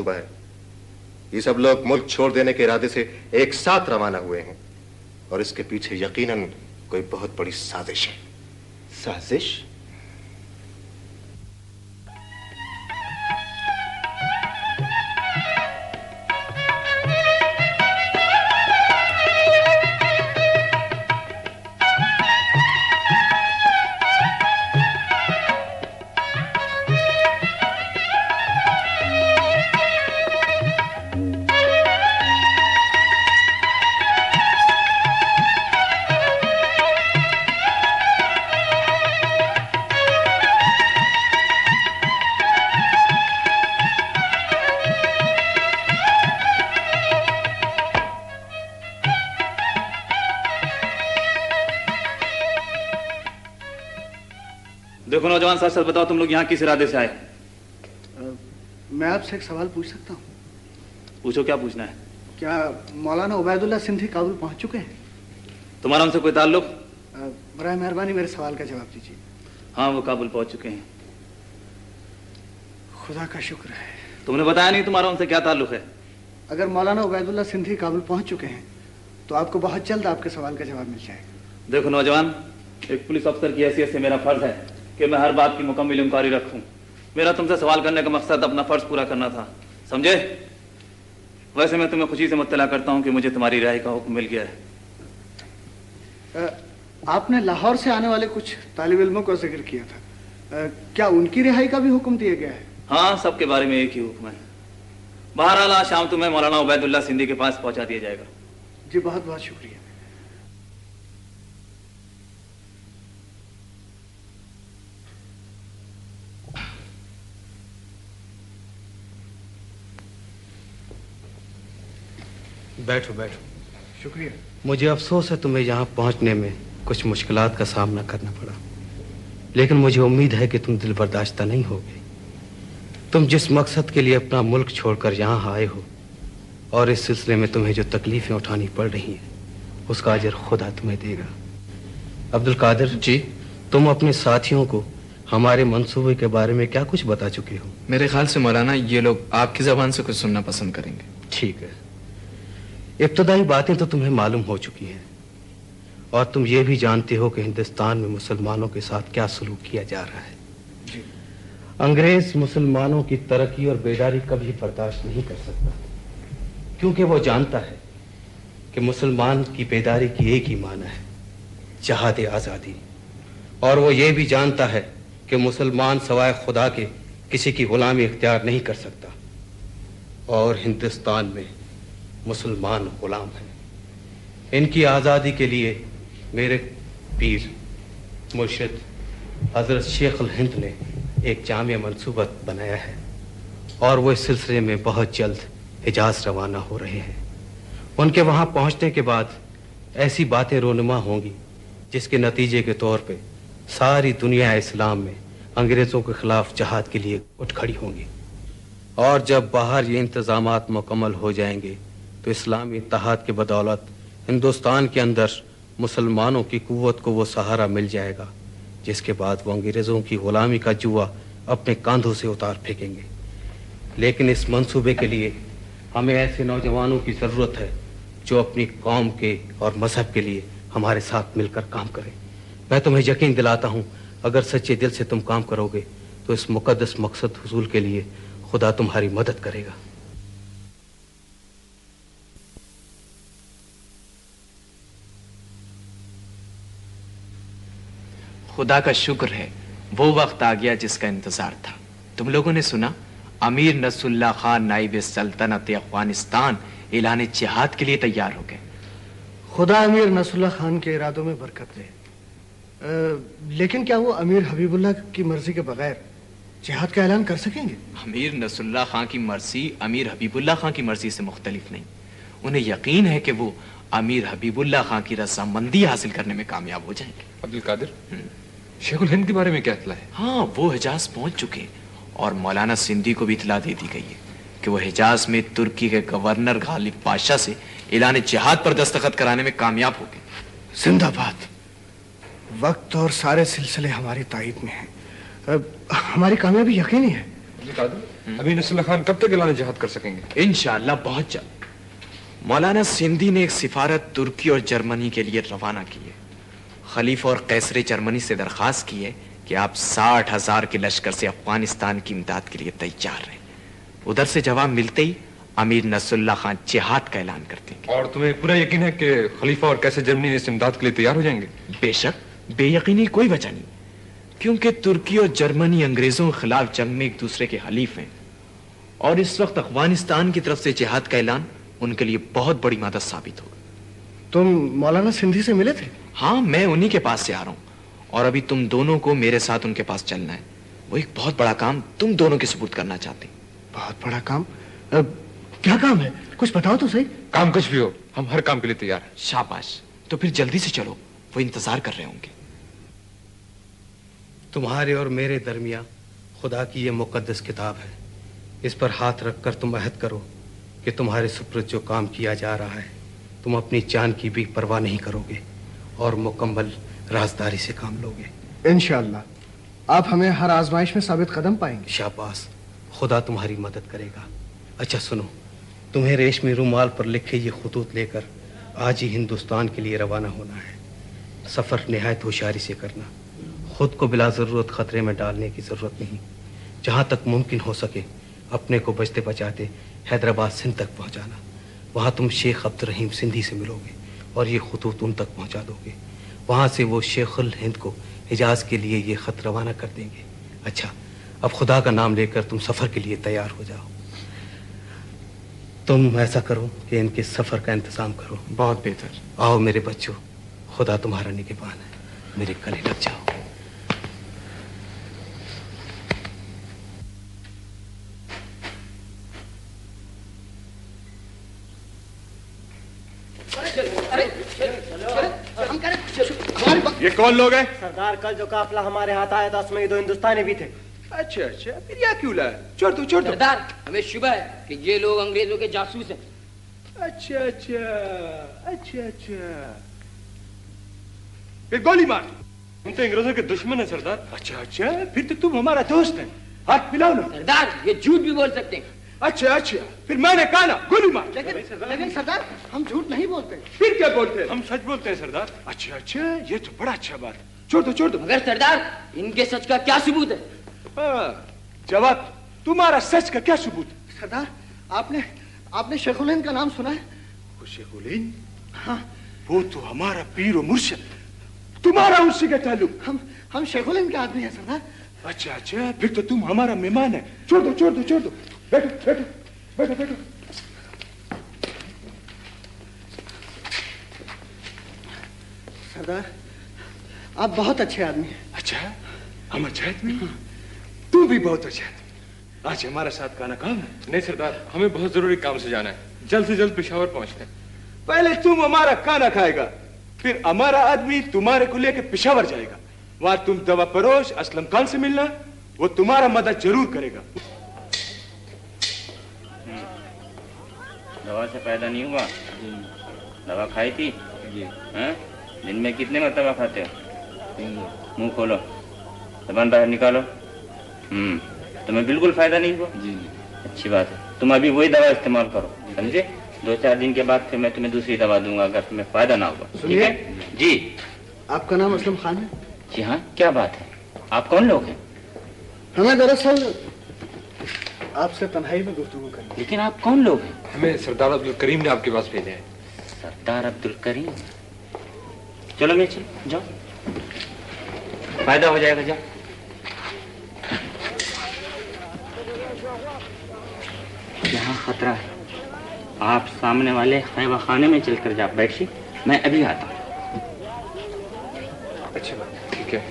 सुबह है। ये सब लोग मुल्क छोड़ देने के इरादे से एक साथ रवाना हुए हैं और इसके पीछे यकीनन कोई बहुत बड़ी साजिश है। साजिश? देखो नौजवान, सच सच बताओ, तुम लोग यहाँ किस इरादे से आए? मैं आपसे एक सवाल पूछ सकता हूँ? पूछो, क्या पूछना है? क्या मौलाना उबैदुल्ला सिंधी काबुल पहुंच चुके हैं? तुम्हारा उनसे कोई ताल्लुक? बराए मेहरबानी मेरे सवाल का जवाब दीजिए। हाँ, वो काबुल पहुंच चुके हैं। खुदा का शुक्र है। तुमने बताया नहीं तुम्हारा उनसे क्या ताल्लुक है? अगर मौलाना उबैदुल्ला सिंधी काबुल पहुंच चुके हैं तो आपको बहुत जल्द आपके सवाल का जवाब मिल जाएगा। देखो नौजवान, एक पुलिस अफसर की हैसियत से मेरा फर्ज है कि मैं हर बात की मुकम्मल इंक्वायरी रखूं। मेरा तुमसे सवाल करने का मकसद अपना फर्ज पूरा करना था, समझे? वैसे मैं तुम्हें खुशी से मुत्तला करता हूं कि मुझे तुम्हारी रिहाई का हुक्म मिल गया है। आपने लाहौर से आने वाले कुछ तालिब इल्मों का जिक्र किया था, क्या उनकी रिहाई का भी हुक्म दिया गया है? हाँ, सबके बारे में एक ही हुक्म है। बहरहाल आज शाम तुम्हें मौलाना उबैदुल्ला सिंधी के पास पहुंचा दिया जाएगा। जी, बहुत बहुत शुक्रिया। बैठो बैठो। शुक्रिया। मुझे अफसोस है तुम्हें यहाँ पहुँचने में कुछ मुश्किलात का सामना करना पड़ा, लेकिन मुझे उम्मीद है कि तुम दिल बर्दाश्ता नहीं होगे। तुम जिस मकसद के लिए अपना मुल्क छोड़कर यहाँ आए हो और इस सिलसिले में तुम्हें जो तकलीफें उठानी पड़ रही हैं, उसका अजर खुदा तुम्हें देगा। अब्दुल कादिर जी, तुम अपने साथियों को हमारे मंसूबे के बारे में क्या कुछ बता चुके हो? मेरे ख्याल से मौलाना ये लोग आपकी जबान से कुछ सुनना पसंद करेंगे। ठीक है। इब्तदाई बातें तो तुम्हें मालूम हो चुकी हैं और तुम ये भी जानते हो कि हिंदुस्तान में मुसलमानों के साथ क्या सलूक किया जा रहा है। जी। अंग्रेज मुसलमानों की तरक्की और बेदारी कभी बर्दाश्त नहीं कर सकता, क्योंकि वो जानता है कि मुसलमान की बेदारी की एक ही माना है, जहाद आज़ादी। और वो ये भी जानता है कि मुसलमान सवाए खुदा के किसी की गुलामी इख्तियार नहीं कर सकता और हिंदुस्तान में मुसलमान गुलाम हैं। इनकी आज़ादी के लिए मेरे पीर मुर्शिद हज़रत शेख अल हिंद ने एक जामिया मंसूबा बनाया है और वो इस सिलसिले में बहुत जल्द हिजाज रवाना हो रहे हैं। उनके वहाँ पहुँचने के बाद ऐसी बातें रोनुमा होंगी जिसके नतीजे के तौर पे सारी दुनिया इस्लाम में अंग्रेज़ों के खिलाफ जहाद के लिए उठ खड़ी होंगी। और जब बाहर ये इंतज़ामात मुकम्मल हो जाएंगे तो इस्लामी इत्तेहाद के बदौलत हिंदुस्तान के अंदर मुसलमानों की कुव्वत को वो सहारा मिल जाएगा, जिसके बाद वो अंग्रेज़ों की गुलामी का जुआ अपने कांधों से उतार फेंकेंगे। लेकिन इस मंसूबे के लिए हमें ऐसे नौजवानों की ज़रूरत है जो अपनी कौम के और मजहब के लिए हमारे साथ मिलकर काम करें। मैं तुम्हें यकीन दिलाता हूँ, अगर सच्चे दिल से तुम काम करोगे तो इस मुकद्दस मकसद हुसूल के लिए खुदा तुम्हारी मदद करेगा। खुदा का शुक्र है वो वक्त आ गया जिसका इंतजार था। तुम लोगों ने सुना, अमीर नसरुल्लाह खान नाइब सल्तनत अफगानिस्तान ऐलान जिहाद के लिए तैयार हो गए। खुदा अमीर नसरुल्लाह खान के इरादों में बरकत दे। लेकिन क्या वो अमीर हबीबुल्लाह की मर्जी के बगैर जिहाद का ऐलान कर सकेंगे? अमीर नसरुल्लाह खान की मर्जी अमीर हबीबुल्लाह खान की मर्जी से मुख्तलिफ नहीं। उन्हें यकीन है कि वो अमीर हबीबुल्लाह खान की रजामंदी हासिल करने में कामयाब हो जाएंगे। अब्दुल कादिर, शेख उल हिंद के बारे में क्या इत्तला है? हाँ, वो हिजाज पहुंच चुके और मौलाना सिंधी को भी इत्तला दे दी गई है कि वो हिजाज में तुर्की के गवर्नर गालिब पाशा से ऐलान जिहाद पर दस्तखत कराने में कामयाब हो गए। जिंदाबाद। वक्त और सारे सिलसिले हमारी ताईद में हैं। हमारी कामयाबी यकीनी है। अब्दुल कादिर, अमीर नसरुल्लाह खान कब तक ऐलान जिहाद कर सकेंगे? इंशाअल्लाह बहुत जल्द। मौलाना सिंधी ने एक सिफारत तुर्की और जर्मनी के लिए रवाना की है। खलीफा और कैसरे जर्मनी से दरखास्त की है कि आप 60,000 के लश्कर से अफगानिस्तान की इमदाद के लिए तैयार हैं। उधर से जवाब मिलते ही अमीर नसरुल्लाह खान जिहाद का ऐलान कर देंगे। और तुम्हें पूरा यकीन है कि खलीफा और कैसर जर्मनी इस इमदाद के लिए तैयार हो जाएंगे? बेशक, बेयकीनी कोई वजह नहीं, क्योंकि तुर्की और जर्मनी अंग्रेजों के खिलाफ जंग में एक दूसरे के हलीफ हैं और इस वक्त अफगानिस्तान की तरफ से जिहाद का ऐलान उनके लिए बहुत बड़ी मदद साबित होगा। तुम मौलाना सिंधी से मिले थे? हाँ, मैं उन्हीं के पास से आ रहा हूँ और अभी तुम दोनों को मेरे साथ उनके पास चलना है। वो एक बहुत बड़ा काम तुम दोनों के सबूत करना चाहते हैं। बहुत बड़ा काम? क्या काम है, कुछ बताओ तो सही। काम कुछ भी हो, हम हर काम के लिए तैयार हैं। शाबाश, तो फिर जल्दी से चलो, वो इंतजार कर रहे होंगे। तुम्हारे और मेरे दरमिया खुदा की ये मुकद्दस किताब है। इस पर हाथ रखकर तुम अहद करो कि तुम्हारे सुपुर्द जो काम किया जा रहा है तुम अपनी जान की भी परवाह नहीं करोगे और मुकम्मल राजदारी से काम लोगे। इंशाअल्लाह आप हमें हर आजमाइश में साबित कदम पाएंगे। शाबाश, खुदा तुम्हारी मदद करेगा। अच्छा सुनो, तुम्हें रेशमी रुमाल पर लिखे ये खुतूत लेकर आज ही हिंदुस्तान के लिए रवाना होना है। सफ़र निहायत होशियारी से करना, खुद को बिला ज़रूरत ख़तरे में डालने की ज़रूरत नहीं। जहाँ तक मुमकिन हो सके अपने को बचते बचाते हैदराबाद सिंध तक पहुँचाना। वहाँ तुम शेख अब्दुल रहीम सिंधी से मिलोगे और ये खुतूत उन तक पहुँचा दोगे। वहाँ से वो शेखुल हिंद को हिजाज के लिए ये ख़त रवाना कर देंगे। अच्छा, अब खुदा का नाम लेकर तुम सफ़र के लिए तैयार हो जाओ। तुम ऐसा करो कि इनके सफ़र का इंतज़ाम करो। बहुत बेहतर। आओ मेरे बच्चों, खुदा तुम्हारा निगहबान है, मेरे गले लग जाओ। ये कौन लोग हैं? सरदार, कल जो काफिला हमारे हाथ आया था उसमें 2 हिंदुस्तानी भी थे। अच्छा अच्छा, फिर यहाँ क्यों लाया? छोड़ दो छोड़ दो। सरदार, हमें शुबह है कि ये लोग अंग्रेजों के जासूस हैं। अच्छा अच्छा अच्छा अच्छा, फिर गोली मार। हम तो अंग्रेजों के दुश्मन है सरदार। अच्छा अच्छा, फिर तो तुम हमारा दोस्त है। हाथ मिलाओ ना। सरदार, ये झूठ भी बोल सकते हैं। अच्छा अच्छा, फिर मैंने कहा ना गोली मार। लेकिन सरदार, हम झूठ नहीं बोलते। फिर क्या बोलते हैं? हम सच बोलते हैं सरदार। अच्छा अच्छा, ये तो बड़ा अच्छा बात। छोड़ दो छोड़ दो। मगर सरदार, इनके सच का क्या सबूत है? हाँ, जवाब, तुम्हारा सच का क्या सबूत? सरदार, आपने शेखुल हिंद का नाम सुना है? वो शेखुल हिंद? हाँ, वो तो हमारा पीर और मुर्शिद। तुम्हारा उससे क्या ताल्लुक? हम शेखुल हिंद के आदमी हैं सरदार। अच्छा अच्छा, फिर तो तुम हमारा मेहमान है। छोड़ दो छोड़ दो छोड़ दो। बैठो बैठो बैठो बैठो। सरदार, आप बहुत अच्छे आदमी हैं। अच्छा, हम अच्छा आदमी? तू भी बहुत अच्छा आदमी। आज हमारे साथ खाना काम है? नहीं सरदार, हमें बहुत जरूरी काम से जाना है। जल्द से जल्द पेशावर पहुंचना है। पहले तुम हमारा खाना खाएगा, फिर हमारा आदमी तुम्हारे को लेकर पेशावर जाएगा। वहां तुम दवा परोश असलम खान से मिलना, वो तुम्हारा मदद जरूर करेगा। दवा से फायदा नहीं हुआ? दवा खाई थी? जी। हैं? दिन में कितने मरतबा खाते हो? मुंह खोलो, जबान बाहर निकालो। तुम्हें बिल्कुल फायदा नहीं हुआ? जी। अच्छी बात है, तुम अभी वही दवा इस्तेमाल करो, समझे? 2-4 दिन के बाद फिर मैं तुम्हें दूसरी दवा दूंगा अगर तुम्हें फायदा ना हुआ। ठीक है जी। आपका नाम असलम खान है? जी हाँ, क्या बात है? आप कौन लोग हैं? हमें दरअसल आपसे तन्हाई में गुफ्तगू करनी। लेकिन आप कौन लोग हैं? हमें सरदार अब्दुल करीम ने आपके पास भेजा है। सरदार अब्दुल करीम? चलो मैं चल जाओ, फायदा हो जाएगा। जाओ। यहाँ खतरा है, आप सामने वाले खैबा खाने में चलकर जा बैठिए, मैं अभी आता हूँ। अच्छी बात, ठीक है।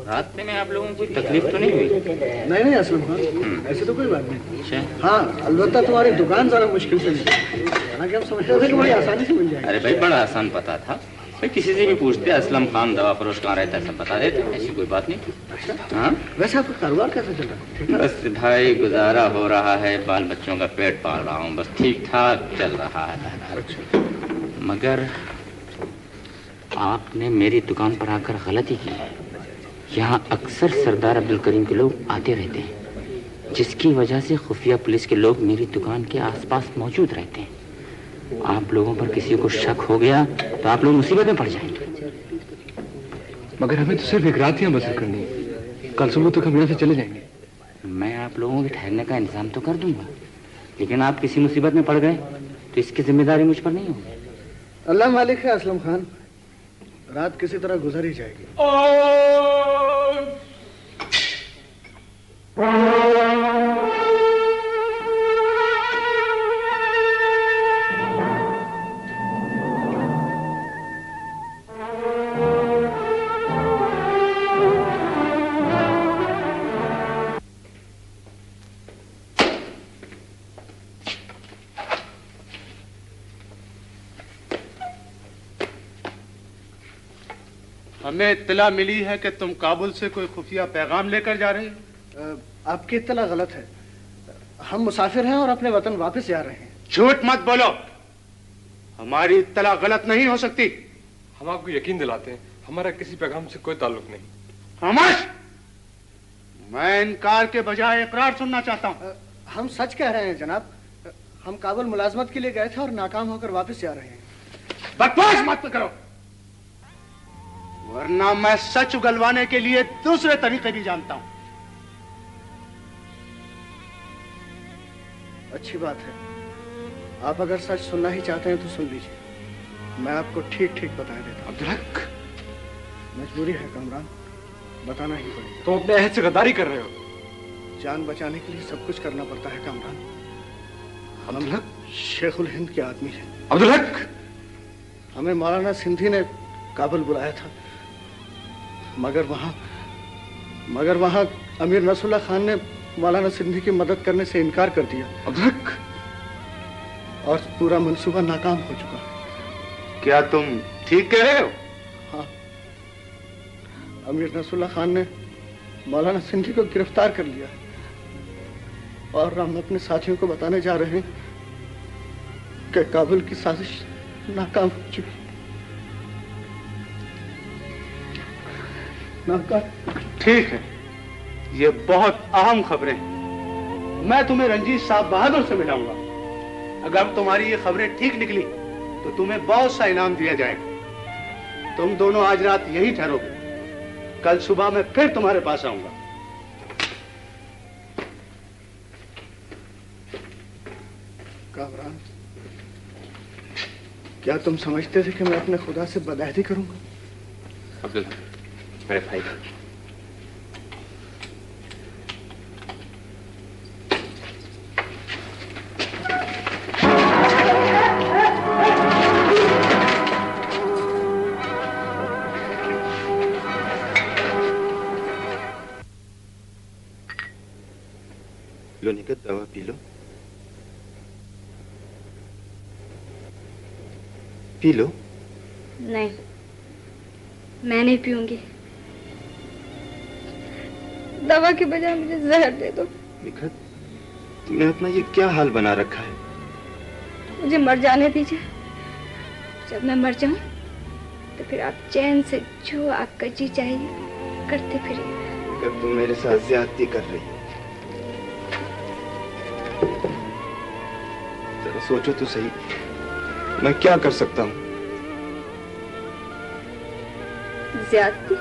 रात में आप लोगों को कोई तकलीफ तो नहीं हुई? नहीं असलम खान, ऐसे तो कोई बात नहीं। अच्छा। हाँ, अलबत्ता तुम्हारी दुकान जरा मुश्किल से मिली, हालांकि हम समझ रहे थे कि बड़ी आसानी से मिल जाएगी। अरे भाई, बड़ा आसान पता था। भाई किसी से भी पूछते असलम खान दवा फरोश कहाँ रहता है, सब बता देते, ऐसी कोई बात नहीं। हाँ, वैसे आपका कारोबार कैसे चल रहा है? बस भाई गुजारा हो रहा है, बाल बच्चों का पेट पाल रहा हूँ, बस ठीक ठाक चल रहा है। मगर आपने मेरी दुकान पर आकर गलती की है। यहाँ अक्सर सरदार अब्दुल करीम के लोग आते रहते हैं, जिसकी वजह से खुफिया पुलिस के लोग मेरी दुकान के आसपास मौजूद रहते हैं। आप लोगों पर किसी को शक हो गया तो आप लोग मुसीबत में पड़ जाएंगे। मगर हमें तो सिर्फ एक रात यहाँ बसर करनी है, कल सुबह तक हम यहाँ से चले जाएंगे। मैं आप लोगों के ठहरने का इंतजाम तो कर दूंगा, लेकिन आप किसी मुसीबत में पड़ गए तो इसकी जिम्मेदारी मुझ पर नहीं होगी। अल्लाह मालिक है असलम खान, रात किसी तरह गुजर ही जाएगी। हमें इत्तला मिली है कि तुम काबुल से कोई खुफिया पैगाम लेकर जा रहे हो। आपकी इत्तला गलत है। हम मुसाफिर हैं और अपने वतन वापस जा रहे हैं। झूठ मत बोलो, हमारी इत्तला गलत नहीं हो सकती। हम आपको यकीन दिलाते हैं, हमारा किसी पैगाम से कोई ताल्लुक नहीं। खामोश! मैं इनकार के बजाय इकरार सुनना चाहता हूँ। हम सच कह रहे हैं जनाब, हम काबुल मुलाजमत के लिए गए थे और नाकाम होकर वापस जा रहे हैं। बकवास मत करो, वरना मैं सच उगलवाने के लिए दूसरे तरीके भी जानता हूं। अच्छी बात है, आप अगर सच सुनना ही चाहते हैं तो सुन लीजिए, मैं आपको ठीक ठीक बता देता हूं। अब्दुल, मजबूरी है कामरान, बताना ही पड़ेगा। तुम अपने अहद से गद्दारी कर रहे हो। जान बचाने के लिए सब कुछ करना पड़ता है कामरान। अब्दुल, शेखुल हिंद के आदमी हैं। अब्दुल, हमें मौलाना सिंधी ने काबुल बुलाया था, मगर वहां अमीर नसरुल्लाह खान ने मौलाना सिंधी की मदद करने से इनकार कर दिया और पूरा मंसूबा नाकाम हो चुका है। क्या तुम ठीक कह रहे हो? हाँ, अमीर नसरुल्लाह खान ने मौलाना सिंधी को गिरफ्तार कर लिया और हम अपने साथियों को बताने जा रहे हैं कि काबुल की साजिश नाकाम हो चुकी। ठीक है, ये बहुत अहम खबरें हैं। मैं तुम्हें रंजीत साहब बहादुर से मिलाऊंगा। अगर तुम्हारी ये खबरें ठीक निकली तो तुम्हें बहुत सा इनाम दिया जाएगा। तुम दोनों आज रात यहीं ठहरोगे, कल सुबह मैं फिर तुम्हारे पास आऊंगा। कामरान, क्या तुम समझते थे कि मैं अपने खुदा से बदअहदी करूंगा? अब्दुल, मेरे भाई, लो निकट, दवा पी लो, पी लो। नहीं, मैं नहीं पीऊंगी। दवा के बजाय मुझे जहर दे दो। निखत, तुमने अपना ये क्या हाल बना रखा है? मुझे मर जाने दीजिए। जब मैं मर जाऊं तो फिर आप चैन से जो आपका जी चाहिए करते फिरिए। निखत, तुम मेरे साथ ज्यादती कर रही हो। जरा सोचो तो सही, मैं क्या कर सकता हूँ? ज्यादती?